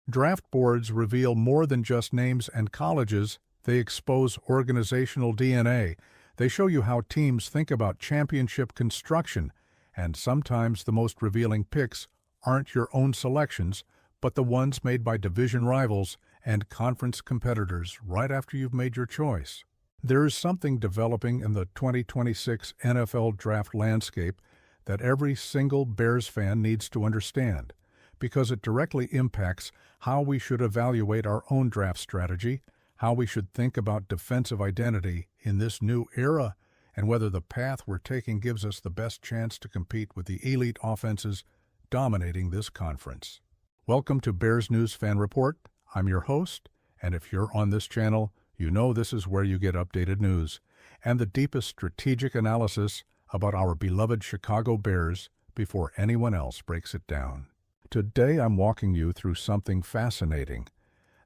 Draft boards reveal more than just names and colleges. They expose organizational DNA. They show you how teams think about championship construction, and sometimes the most revealing picks aren't your own selections, but the ones made by division rivals and conference competitors right after you've made your choice. There is something developing in the 2026 NFL draft landscape that every single Bears fan needs to understand, because it directly impacts how we should evaluate our own draft strategy, how we should think about defensive identity in this new era, and whether the path we're taking gives us the best chance to compete with the elite offenses dominating this conference. Welcome to Bears News Fan Report. I'm your host, and if you're on this channel, you know this is where you get updated news and the deepest strategic analysis about our beloved Chicago Bears before anyone else breaks it down. Today I'm walking you through something fascinating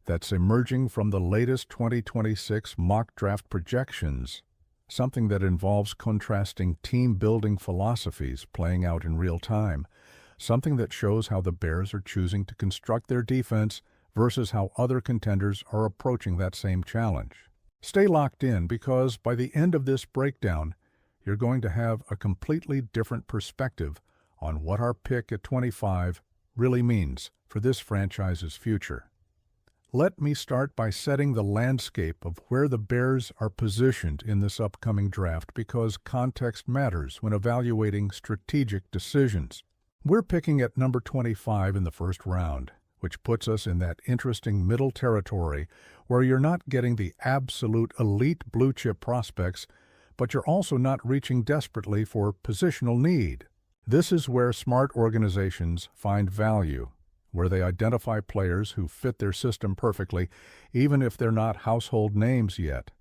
that's emerging from the latest 2026 mock draft projections, something that involves contrasting team-building philosophies playing out in real time, something that shows how the Bears are choosing to construct their defense versus how other contenders are approaching that same challenge. Stay locked in, because by the end of this breakdown, you're going to have a completely different perspective on what our pick at 25 really means for this franchise's future. Let me start by setting the landscape of where the Bears are positioned in this upcoming draft, because context matters when evaluating strategic decisions. We're picking at number 25 in the first round, which puts us in that interesting middle territory where you're not getting the absolute elite blue-chip prospects, but you're also not reaching desperately for positional need. This is where smart organizations find value, where they identify players who fit their system perfectly, even if they're not household names yet,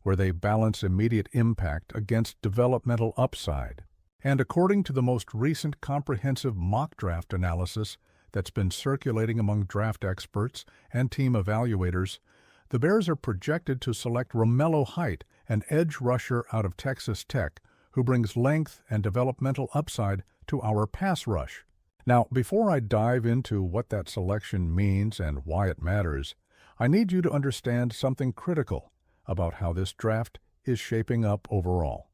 where they balance immediate impact against developmental upside. And according to the most recent comprehensive mock draft analysis that's been circulating among draft experts and team evaluators, the Bears are projected to select Romello Height, an edge rusher out of Texas Tech, who brings length and developmental upside to our pass rush. Now, before I dive into what that selection means and why it matters, I need you to understand something critical about how this draft is shaping up overall.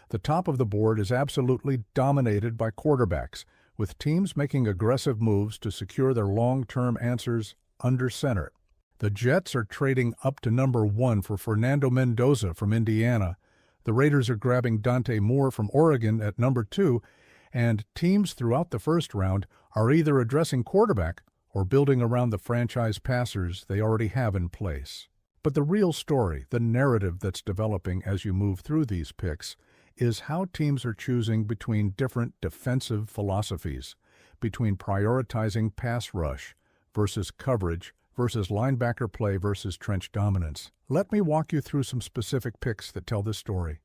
The top of the board is absolutely dominated by quarterbacks, with teams making aggressive moves to secure their long-term answers under center. The Jets are trading up to number 1 for Fernando Mendoza from Indiana. The Raiders are grabbing Dante Moore from Oregon at number 2, and teams throughout the first round are either addressing quarterback or building around the franchise passers they already have in place. But the real story, the narrative that's developing as you move through these picks, is how teams are choosing between different defensive philosophies, between prioritizing pass rush versus coverage versus linebacker play versus trench dominance. Let me walk you through some specific picks that tell this story,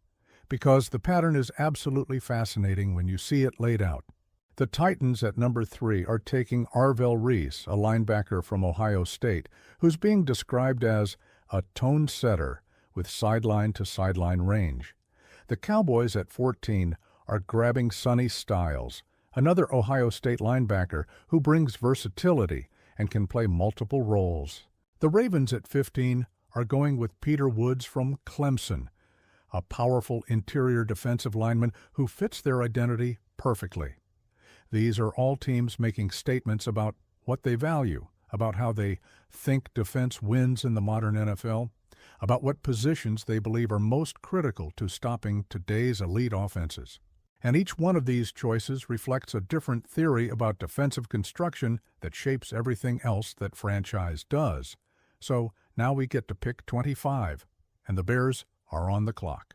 because the pattern is absolutely fascinating when you see it laid out. The Titans at number 3 are taking Arvell Reese, a linebacker from Ohio State, who's being described as a tone setter with sideline-to-sideline range. The Cowboys at 14 are grabbing Sonny Styles, another Ohio State linebacker who brings versatility and can play multiple roles. The Ravens at 15 are going with Peter Woods from Clemson, a powerful interior defensive lineman who fits their identity perfectly. These are all teams making statements about what they value, about how they think defense wins in the modern NFL, about what positions they believe are most critical to stopping today's elite offenses. And each one of these choices reflects a different theory about defensive construction that shapes everything else that franchise does. So now we get to pick 25, and the Bears are on the clock.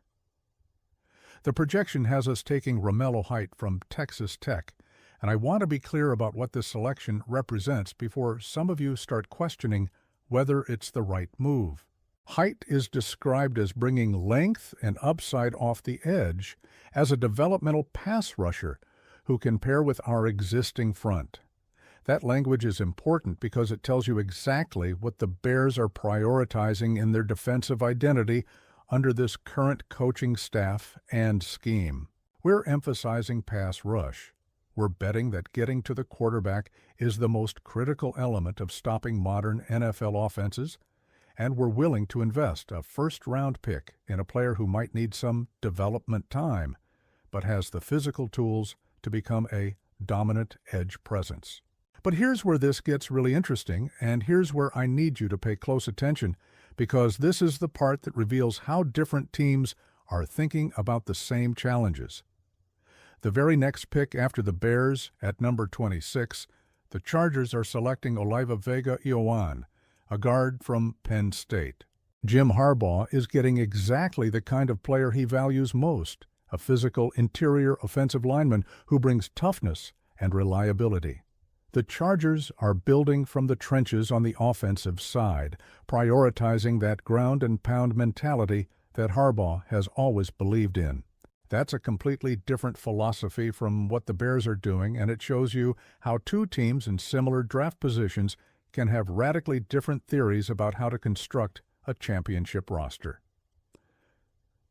The projection has us taking Romello Height from Texas Tech, and I want to be clear about what this selection represents before some of you start questioning whether it's the right move. Height is described as bringing length and upside off the edge as a developmental pass rusher who can pair with our existing front. That language is important because it tells you exactly what the Bears are prioritizing in their defensive identity under this current coaching staff and scheme. We're emphasizing pass rush. We're betting that getting to the quarterback is the most critical element of stopping modern NFL offenses, and we're willing to invest a first-round pick in a player who might need some development time, but has the physical tools to become a dominant edge presence. But here's where this gets really interesting, and here's where I need you to pay close attention, because this is the part that reveals how different teams are thinking about the same challenges. The very next pick after the Bears, at number 26, the Chargers are selecting Oliva Vega-Ioane, a guard from Penn State. Jim Harbaugh is getting exactly the kind of player he values most, a physical interior offensive lineman who brings toughness and reliability. The Chargers are building from the trenches on the offensive side, prioritizing that ground-and-pound mentality that Harbaugh has always believed in. That's a completely different philosophy from what the Bears are doing, and it shows you how two teams in similar draft positions can have radically different theories about how to construct a championship roster.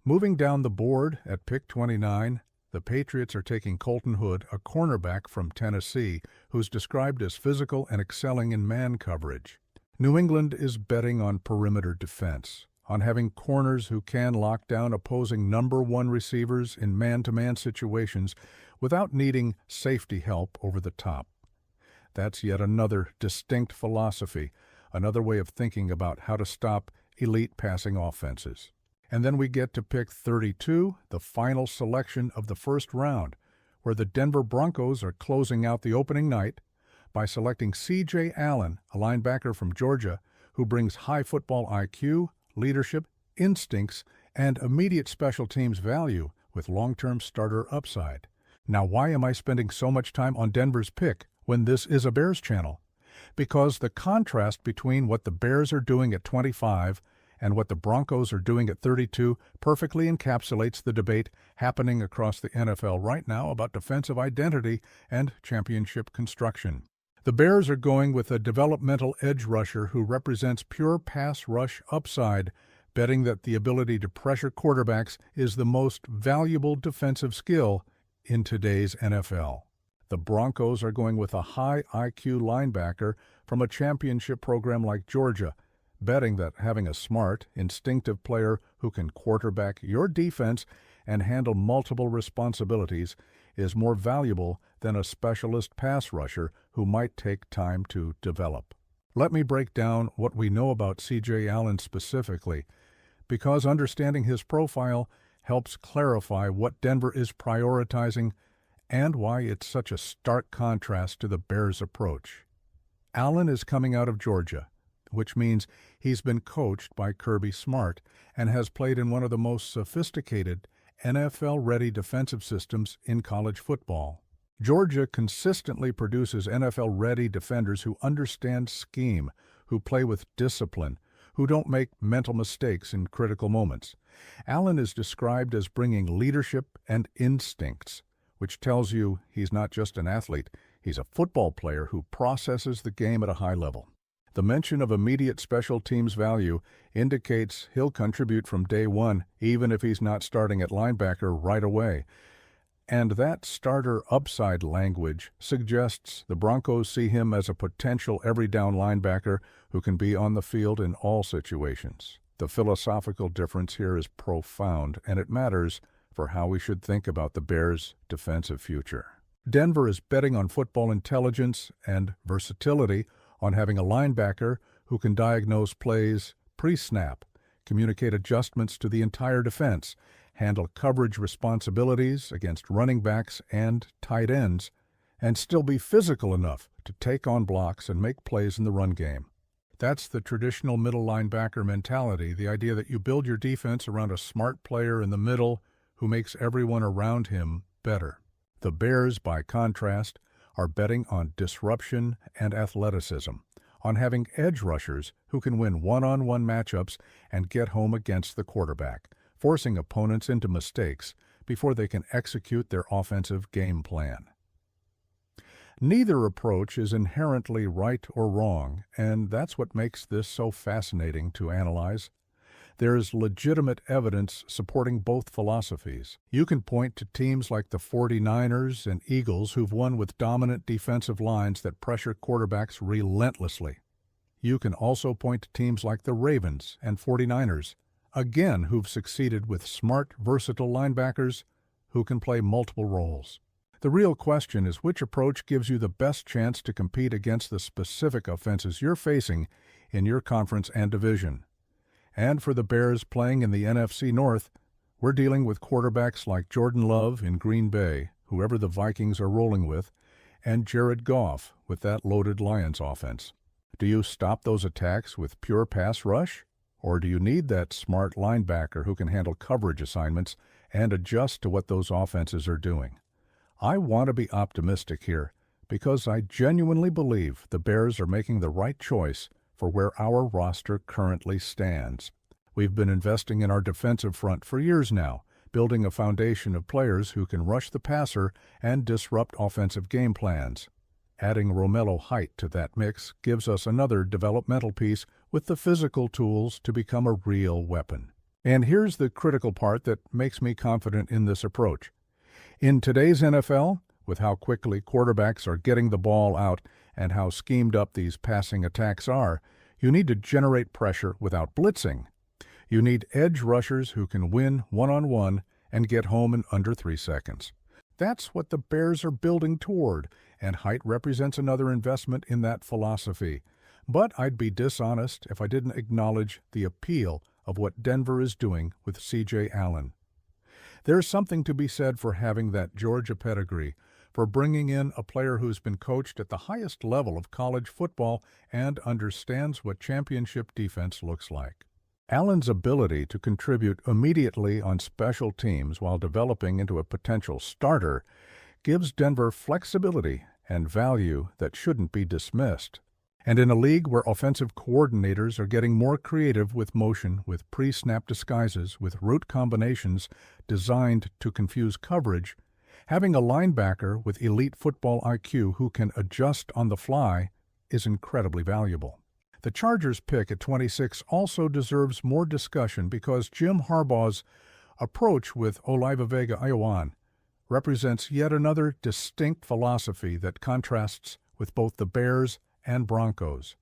Moving down the board at pick 29, the Patriots are taking Colton Hood, a cornerback from Tennessee, who's described as physical and excelling in man coverage. New England is betting on perimeter defense, on having corners who can lock down opposing number one receivers in man-to-man situations without needing safety help over the top. That's yet another distinct philosophy, another way of thinking about how to stop elite passing offenses. And then we get to pick 32, the final selection of the first round, where the Denver Broncos are closing out the opening night by selecting C.J. Allen, a linebacker from Georgia, who brings high football IQ, leadership, instincts, and immediate special teams value with long-term starter upside. Now, why am I spending so much time on Denver's pick when this is a Bears channel? Because the contrast between what the Bears are doing at 25 and what the Broncos are doing at 32 perfectly encapsulates the debate happening across the NFL right now about defensive identity and championship construction. The Bears are going with a developmental edge rusher who represents pure pass rush upside, betting that the ability to pressure quarterbacks is the most valuable defensive skill in today's NFL. The Broncos are going with a high IQ linebacker from a championship program like Georgia, betting that having a smart, instinctive player who can quarterback your defense and handle multiple responsibilities is more valuable than a specialist pass rusher who might take time to develop. Let me break down what we know about C.J. Allen specifically, because understanding his profile helps clarify what Denver is prioritizing and why it's such a stark contrast to the Bears' approach. Allen is coming out of Georgia, which means he's been coached by Kirby Smart and has played in one of the most sophisticated NFL-ready defensive systems in college football. Georgia consistently produces NFL-ready defenders who understand scheme, who play with discipline, who don't make mental mistakes in critical moments. Allen is described as bringing leadership and instincts, which tells you he's not just an athlete, he's a football player who processes the game at a high level. The mention of immediate special teams value indicates he'll contribute from day one, even if he's not starting at linebacker right away. And that starter upside language suggests the Broncos see him as a potential every-down linebacker who can be on the field in all situations. The philosophical difference here is profound, and it matters for how we should think about the Bears' defensive future. Denver is betting on football intelligence and versatility, on having a linebacker who can diagnose plays pre-snap, communicate adjustments to the entire defense, handle coverage responsibilities against running backs and tight ends, and still be physical enough to take on blocks and make plays in the run game. That's the traditional middle linebacker mentality, the idea that you build your defense around a smart player in the middle who makes everyone around him better. The Bears, by contrast, are betting on disruption and athleticism, on having edge rushers who can win one-on-one matchups and get home against the quarterback, forcing opponents into mistakes before they can execute their offensive game plan. Neither approach is inherently right or wrong, and that's what makes this so fascinating to analyze. There is legitimate evidence supporting both philosophies. You can point to teams like the 49ers and Eagles who've won with dominant defensive lines that pressure quarterbacks relentlessly. You can also point to teams like the Ravens and 49ers, again who've succeeded with smart, versatile linebackers who can play multiple roles. The real question is which approach gives you the best chance to compete against the specific offenses you're facing in your conference and division. And for the Bears playing in the NFC North, we're dealing with quarterbacks like Jordan Love in Green Bay, whoever the Vikings are rolling with, and Jared Goff with that loaded Lions offense. Do you stop those attacks with pure pass rush? Or do you need that smart linebacker who can handle coverage assignments and adjust to what those offenses are doing? I want to be optimistic here because I genuinely believe the Bears are making the right choice for where our roster currently stands. We've been investing in our defensive front for years now, building a foundation of players who can rush the passer and disrupt offensive game plans. Adding Romello height to that mix gives us another developmental piece with the physical tools to become a real weapon. And here's the critical part that makes me confident in this approach. In today's NFL, with how quickly quarterbacks are getting the ball out and how schemed up these passing attacks are, you need to generate pressure without blitzing. You need edge rushers who can win one-on-one and get home in under 3 seconds. That's what the Bears are building toward, and height represents another investment in that philosophy. But I'd be dishonest if I didn't acknowledge the appeal of what Denver is doing with C.J. Allen. There's something to be said for having that Georgia pedigree, for bringing in a player who's been coached at the highest level of college football and understands what championship defense looks like. Allen's ability to contribute immediately on special teams while developing into a potential starter gives Denver flexibility and value that shouldn't be dismissed. And in a league where offensive coordinators are getting more creative with motion, with pre-snap disguises, with route combinations designed to confuse coverage, having a linebacker with elite football IQ who can adjust on the fly is incredibly valuable. The Chargers' pick at 26 also deserves more discussion because Jim Harbaugh's approach with Olivavega-Iowan represents yet another distinct philosophy that contrasts with both the Bears and Broncos.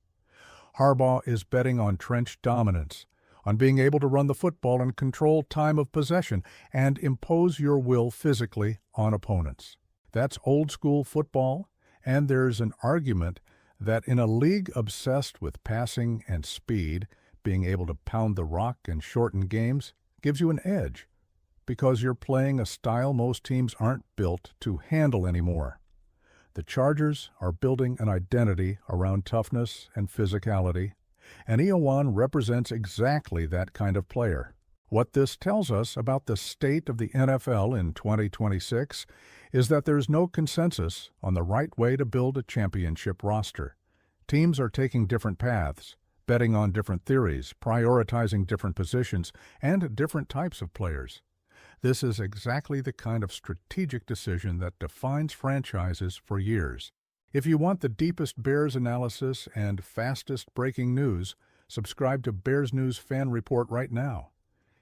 Harbaugh is betting on trench dominance, on being able to run the football and control time of possession and impose your will physically on opponents. That's old-school football, and there's an argument that in a league obsessed with passing and speed, being able to pound the rock and shorten games gives you an edge because you're playing a style most teams aren't built to handle anymore. The Chargers are building an identity around toughness and physicality, and Iowan represents exactly that kind of player. What this tells us about the state of the NFL in 2026 is that there's no consensus on the right way to build a championship roster. Teams are taking different paths, betting on different theories, prioritizing different positions, and different types of players. This is exactly the kind of strategic decision that defines franchises for years. If you want the deepest Bears analysis and fastest breaking news, subscribe to Bears News Fan Report right now.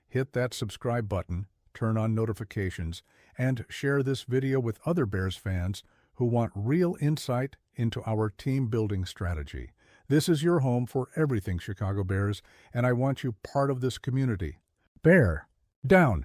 Hit that subscribe button, turn on notifications, and share this video with other Bears fans who want real insight into our team-building strategy. This is your home for everything Chicago Bears, and I want you part of this community. Bear down!